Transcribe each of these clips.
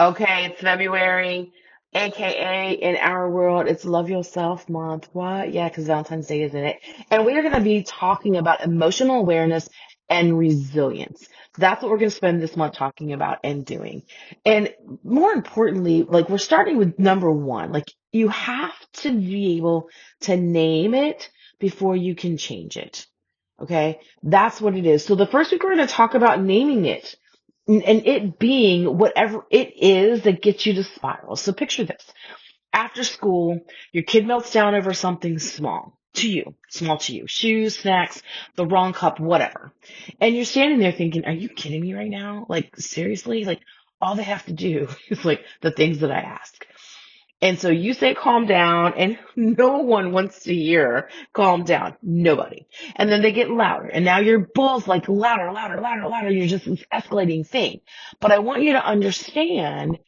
Okay, it's February, aka in our world, it's Love Yourself Month. What? Yeah, because Valentine's Day is in it. And we are going to be talking about emotional awareness and resilience. That's what we're going to spend this month talking about and doing. And more importantly, like we're starting with number one. Like you have to be able to name it before you can change it. Okay, that's what it is. So the first week we're going to talk about naming it and it being whatever it is that gets you to spiral. So picture this. After school, your kid melts down over something small to you, shoes, snacks, the wrong cup, whatever. And you're standing there thinking, are you kidding me right now? Like, seriously? Like, all they have to do is like the things that I ask. And so you say calm down and no one wants to hear calm down. Nobody. And then they get louder and now you're both like louder, louder, louder, louder. You're just this escalating thing. But I want you to understand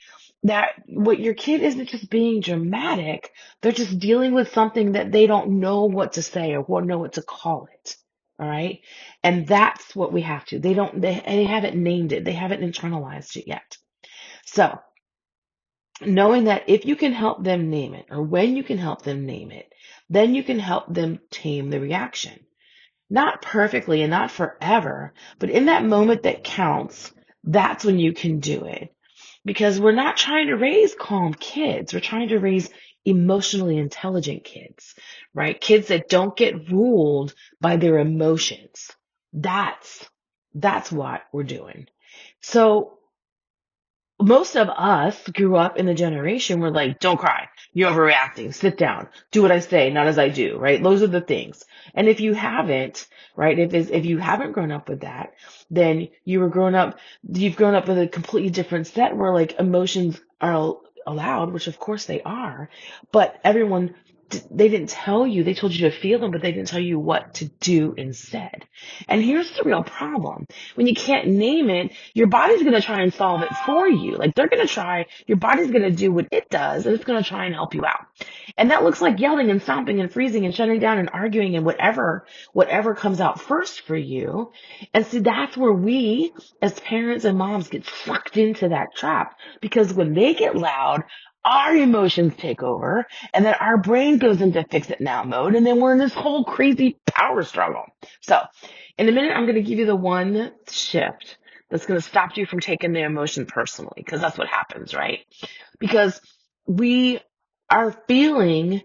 that what your kid isn't just being dramatic. They're just dealing with something that they don't know what to say or won't know what to call it. All right. And that's what we have to. They haven't named it. They haven't internalized it yet. So knowing that if you can help them name it or when you can help them name it, then you can help them tame the reaction. Not perfectly and not forever, but in that moment that counts, that's when you can do it. Because we're not trying to raise calm kids. We're trying to raise emotionally intelligent kids, right? Kids that don't get ruled by their emotions. That's, that's what we're doing. So most of us grew up in the generation where like, don't cry. You're overreacting. Sit down. Do what I say, not as I do, right? Those are the things. And if you haven't, right, if you haven't grown up with that, then you've grown up with a completely different set where like emotions are allowed, which of course they are, but they didn't tell you, they told you to feel them, but they didn't tell you what to do instead. And here's the real problem. When you can't name it, your body's going to try and solve it for you. Like your body's going to do what it does and it's going to try and help you out. And that looks like yelling and stomping and freezing and shutting down and arguing and whatever comes out first for you. And see, that's where we as parents and moms get sucked into that trap because when they get loud, our emotions take over and then our brain goes into fix it now mode. And then we're in this whole crazy power struggle. So in a minute, I'm going to give you the one shift that's going to stop you from taking the emotion personally, because that's what happens, right? Because we are feeling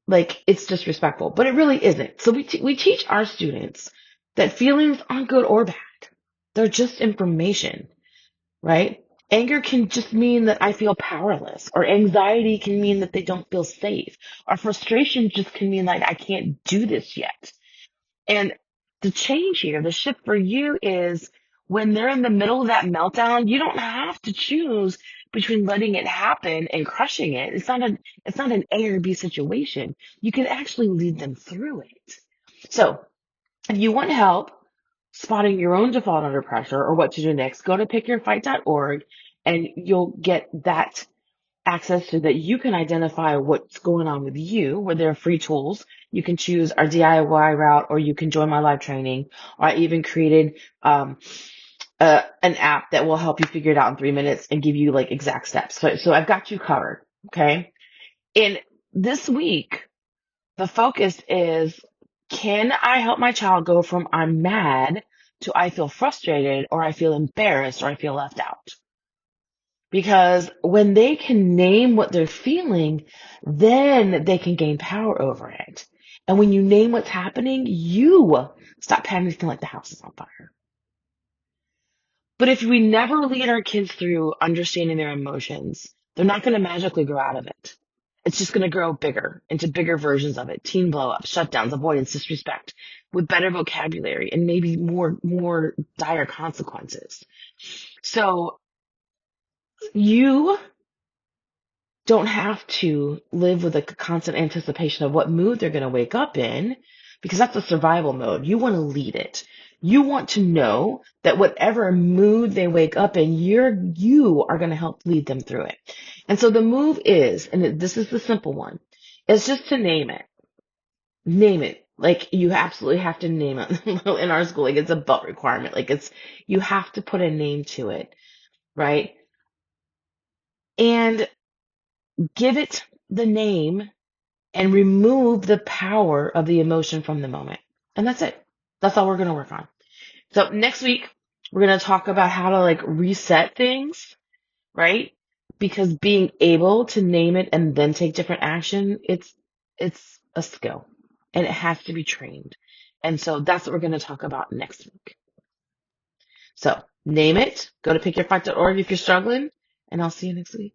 like it's disrespectful, but it really isn't. So we teach our students that feelings aren't good or bad. They're just information, right? Anger can just mean that I feel powerless, or anxiety can mean that they don't feel safe, or frustration just can mean like I can't do this yet. And the change here, the shift for you is when they're in the middle of that meltdown, you don't have to choose between letting it happen and crushing it. It's not an A or B situation. You can actually lead them through it. So if you want help spotting your own default under pressure or what to do next, go to pickyourfight.org and you'll get that access so that you can identify what's going on with you, where there are free tools. You can choose our DIY route, or you can join my live training. Or I even created an app that will help you figure it out in 3 minutes and give you like exact steps. So I've got you covered. Okay. And this week, the focus is, can I help my child go from I'm mad to I feel frustrated, or I feel embarrassed, or I feel left out? Because when they can name what they're feeling, then they can gain power over it. And when you name what's happening, you stop panicking like the house is on fire. But if we never lead our kids through understanding their emotions, they're not going to magically grow out of it. It's just going to grow bigger into bigger versions of it. Teen blow ups, shutdowns, avoidance, disrespect, with better vocabulary and maybe more dire consequences. So you don't have to live with a constant anticipation of what mood they're going to wake up in, because that's a survival mode. You want to lead it. You want to know that whatever mood they wake up in, you are going to help lead them through it. And so the move is, and this is the simple one, is just to name it. Name it. Like you absolutely have to name it. In our school, like it's a belt requirement. You have to put a name to it, right? and give it the name and remove the power of the emotion from the moment. And that's it. That's all we're going to work on. So next week, we're going to talk about how to like reset things, right? Because being able to name it and then take different action, it's a skill and it has to be trained. And so that's what we're going to talk about next week. So name it, go to pickyourfight.org if you're struggling, and I'll see you next week.